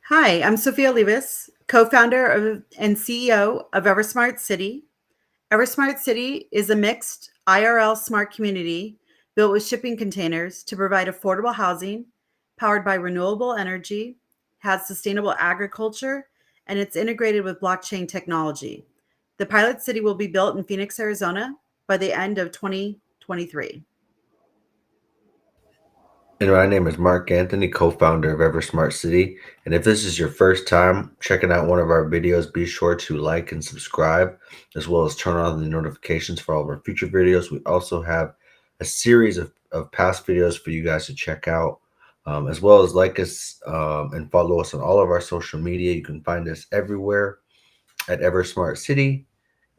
Hi, I'm Sophia Levis, co-founder and CEO of EverSmart City. EverSmart City is a mixed IRL smart community built with shipping containers to provide affordable housing, powered by renewable energy, has sustainable agriculture, and it's integrated with blockchain technology. The pilot city will be built in Phoenix, Arizona by the end of 2023. And my name is Mark Anthony, co-founder of EverSmart City. And if this is your first time checking out one of our videos, be sure to like and subscribe, as well as turn on the notifications for all of our future videos. We also have a series of past videos for you guys to check out, as well as like us and follow us on all of our social media. You can find us everywhere at EverSmart City.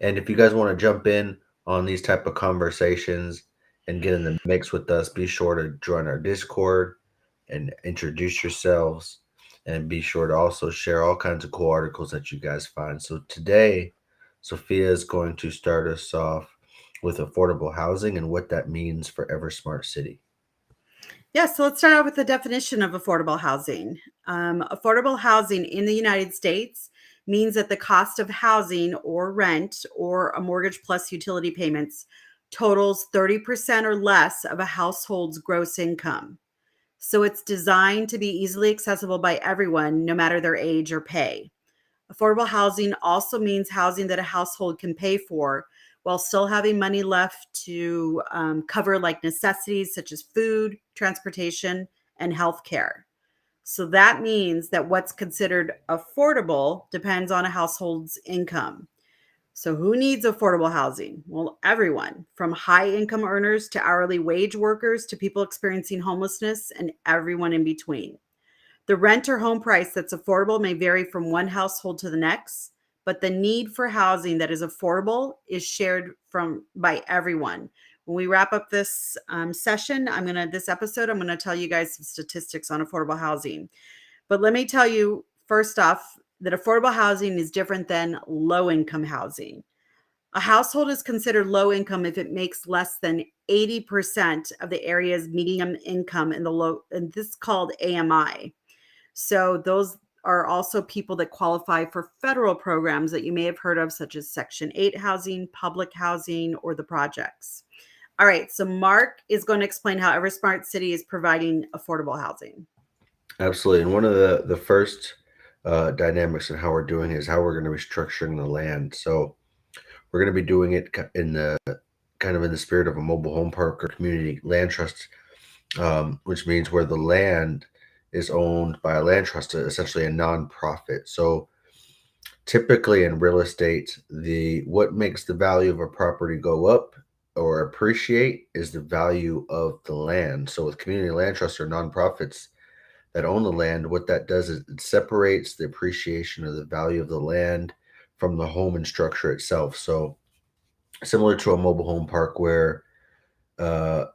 And if you guys want to jump in on these type of conversations and get in the mix with us, be sure to join our Discord and introduce yourselves. And be sure to also share all kinds of cool articles that you guys find. So today, Sophia is going to start us off with affordable housing and what that means for EverSmart City. Yeah, so let's start out with the definition of affordable housing. Affordable housing in the United States means that the cost of housing or rent or a mortgage plus utility payments totals 30% or less of a household's gross income. So it's designed to be easily accessible by everyone, no matter their age or pay. Affordable housing also means housing that a household can pay for while still having money left to cover like necessities such as food, transportation, and healthcare. So that means that what's considered affordable depends on a household's income. So, who needs affordable housing? Well, everyone, from high income earners to hourly wage workers to people experiencing homelessness and everyone in between. The rent or home price that's affordable may vary from one household to the next, but the need for housing that is affordable is shared from by everyone. When we wrap up this session, this episode, I'm gonna tell you guys some statistics on affordable housing. But let me tell you first off that affordable housing is different than low income housing. A household is considered low income if it makes less than 80% of the area's median income in the low, and this is called AMI. So those are also people that qualify for federal programs that you may have heard of, such as Section 8 housing, public housing, or the projects. All right, so Mark is going to explain how EverSmart City is providing affordable housing. Absolutely. And one of the first dynamics in how we're doing it is how we're going to be structuring the land. So we're going to be doing it in the kind of in the spirit of a mobile home park or community land trust, which means where the land is owned by a land trust, essentially a nonprofit. So typically in real estate, the what makes the value of a property go up or appreciate is the value of the land. So with community land trusts or nonprofits that own the land, what that does is it separates the appreciation of the value of the land from the home and structure itself. So similar to a mobile home park where uh,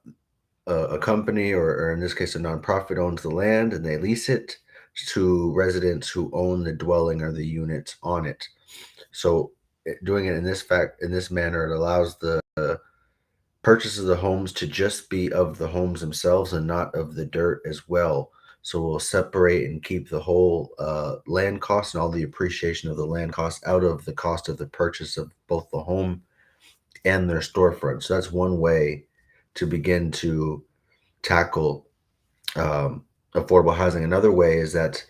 a company or in this case a nonprofit owns the land and they lease it to residents who own the dwelling or the units on it. So doing it in this manner, it allows the purchase of the homes to just be of the homes themselves and not of the dirt as well. So we'll separate and keep the whole land cost and all the appreciation of the land cost out of the cost of the purchase of both the home and their storefront. So that's one way to begin to tackle affordable housing. Another way is that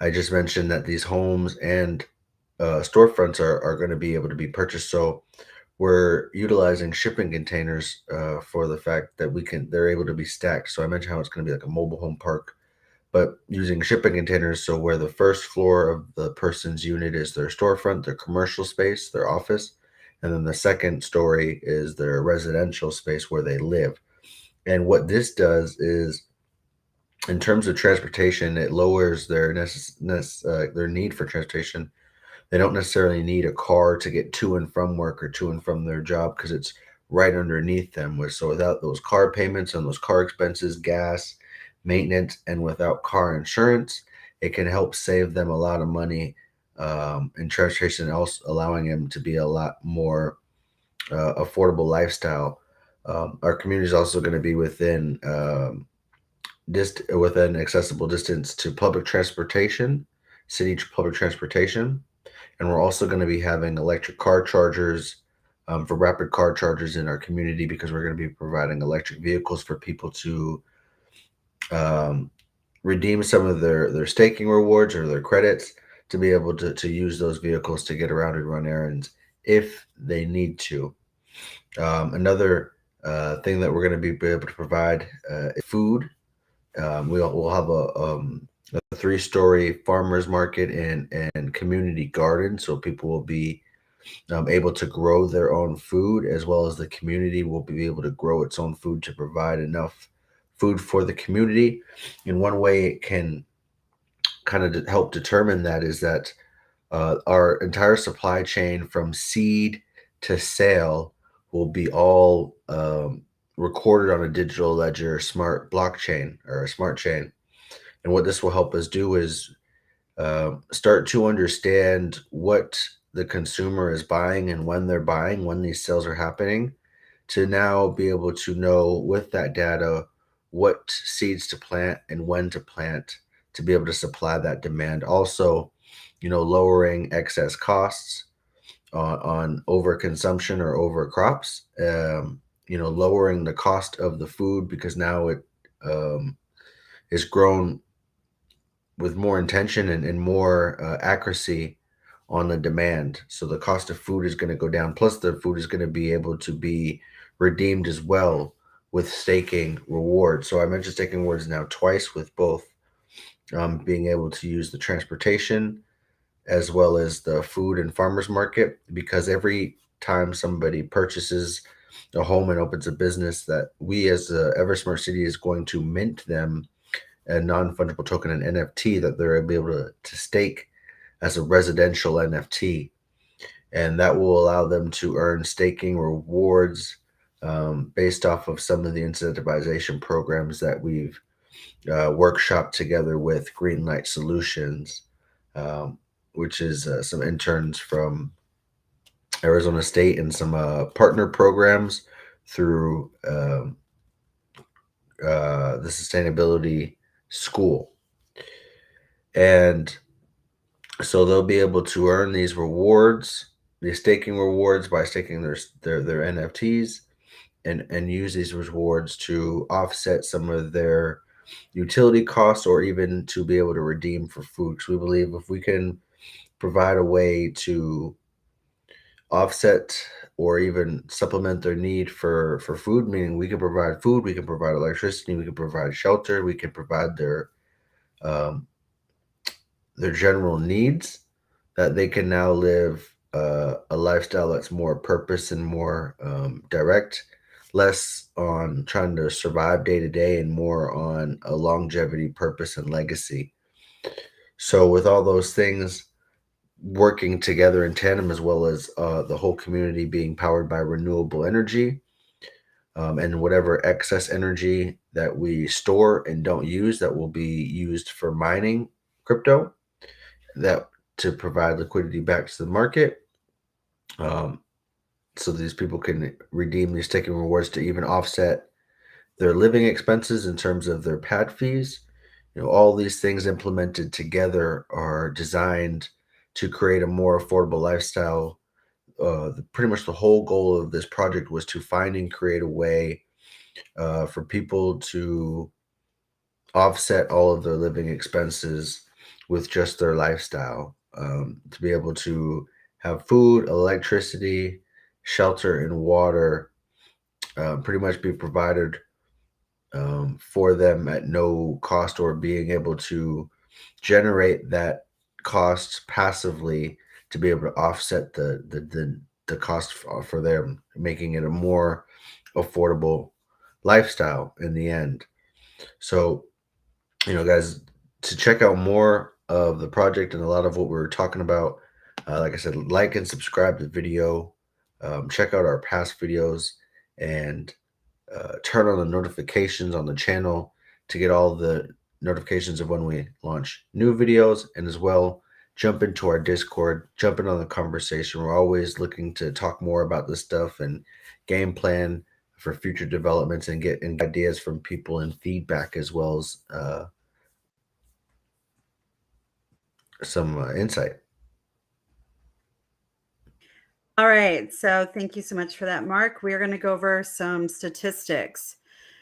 I just mentioned that these homes and storefronts are going to be able to be purchased. So we're utilizing shipping containers for the fact that they're able to be stacked. So I mentioned how it's going to be like a mobile home park, but using shipping containers. So where the first floor of the person's unit is their storefront, their commercial space, their office, and then the second story is their residential space where they live. And what this does is, in terms of transportation, it lowers their need for transportation. They don't necessarily need a car to get to and from work or to and from their job because it's right underneath them. So without those car payments and those car expenses, gas, maintenance, and without car insurance, it can help save them a lot of money in transportation, and also allowing them to be a lot more affordable lifestyle. Our community is also going to be within accessible distance to public transportation city public transportation. And we're also going to be having electric car chargers for rapid car chargers in our community, because we're going to be providing electric vehicles for people to um, redeem some of their staking rewards or their credits to be able to use those vehicles to get around and run errands if they need to. Another thing that we're going to be able to provide is food. We'll have a three-story farmers market and community garden, so people will be able to grow their own food, as well as the community will be able to grow its own food to provide enough food for the community. And one way it can kind of help determine that is that our entire supply chain from seed to sale will be all recorded on a digital ledger, smart blockchain or a smart chain. And what this will help us do is start to understand what the consumer is buying and when they're buying, when these sales are happening, to now be able to know with that data what seeds to plant and when to plant to be able to supply that demand. Also, lowering excess costs on overconsumption or over crops. Lowering the cost of the food, because now it um, is grown with more intention and more accuracy on the demand. So the cost of food is going to go down. Plus, the food is going to be able to be redeemed as well with staking rewards. So I mentioned staking rewards now twice, with both being able to use the transportation as well as the food and farmers market, because every time somebody purchases a home and opens a business, that we as the EverSmart City is going to mint them a non-fungible token, an NFT, that they're able to stake as a residential NFT. And that will allow them to earn staking rewards based off of some of the incentivization programs that we've workshopped together with Greenlight Solutions, which is some interns from Arizona State and some partner programs through the Sustainability School. And so they'll be able to earn these rewards, these staking rewards, by staking their NFTs, and use these rewards to offset some of their utility costs, or even to be able to redeem for food. Because we believe if we can provide a way to offset or even supplement their need for food, meaning we can provide food, we can provide electricity, we can provide shelter, we can provide um, their general needs, that they can now live a lifestyle that's more purpose and more direct, less on trying to survive day to day and more on a longevity, purpose, and legacy. So with all those things working together in tandem, as well as the whole community being powered by renewable energy, and whatever excess energy that we store and don't use, that will be used for mining crypto, that to provide liquidity back to the market, um, so these people can redeem these taking rewards to even offset their living expenses in terms of their pad fees. All these things implemented together are designed to create a more affordable lifestyle. Pretty much the whole goal of this project was to find and create a way for people to offset all of their living expenses with just their lifestyle, to be able to have food, electricity, shelter, and water pretty much be provided for them at no cost, or being able to generate that cost passively to be able to offset the cost for them, making it a more affordable lifestyle in the end. So, guys, to check out more of the project and a lot of what we're talking about, like I said, like and subscribe to the video, check out our past videos, and turn on the notifications on the channel to get all the notifications of when we launch new videos, and as well jump into our Discord, jump in on the conversation. We're always looking to talk more about this stuff and game plan for future developments, and get ideas from people and feedback, as well as some insight. All right. So thank you so much for that, Mark. We're going to go over some statistics.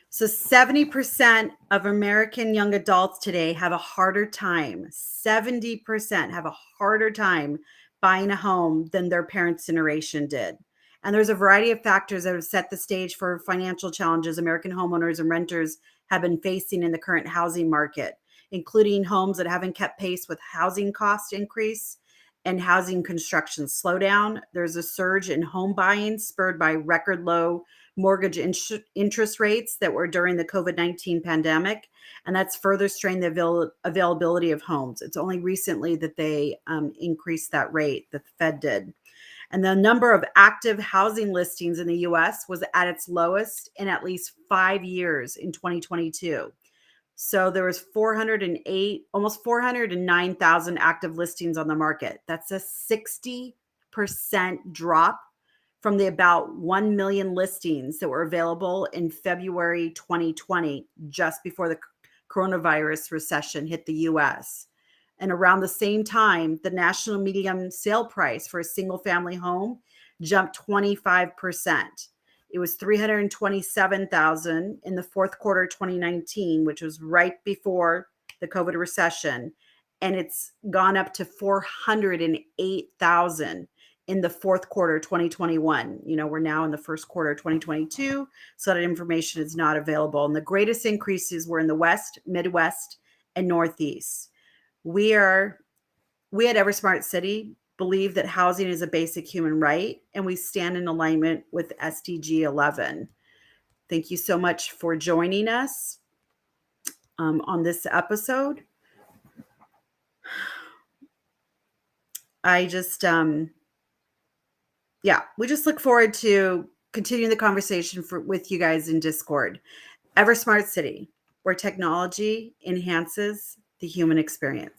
So 70% of American young adults today have a harder time. 70% have a harder time buying a home than their parents' generation did. And there's a variety of factors that have set the stage for financial challenges American homeowners and renters have been facing in the current housing market, including homes that haven't kept pace with housing cost increase and housing construction slowdown. There's a surge in home buying spurred by record low mortgage interest rates that were during the COVID-19 pandemic, and that's further strained the availability of homes. It's only recently that they increased that rate, that the Fed did. And the number of active housing listings in the US was at its lowest in at least 5 years in 2022. So there was 408, almost 409,000 active listings on the market. That's a 60% drop from the about 1 million listings that were available in February 2020, just before the coronavirus recession hit the US. And around the same time, the national median sale price for a single family home jumped 25%. It was 327,000 in the fourth quarter 2019, which was right before the COVID recession, and it's gone up to 408,000 in the fourth quarter 2021. We're now in the first quarter 2022, so that information is not available. And the greatest increases were in the West, Midwest, and Northeast. We at EverSmart City believe that housing is a basic human right, and we stand in alignment with SDG 11. Thank you so much for joining us on this episode. We just look forward to continuing the conversation with you guys in Discord. EverSmart City, where technology enhances the human experience.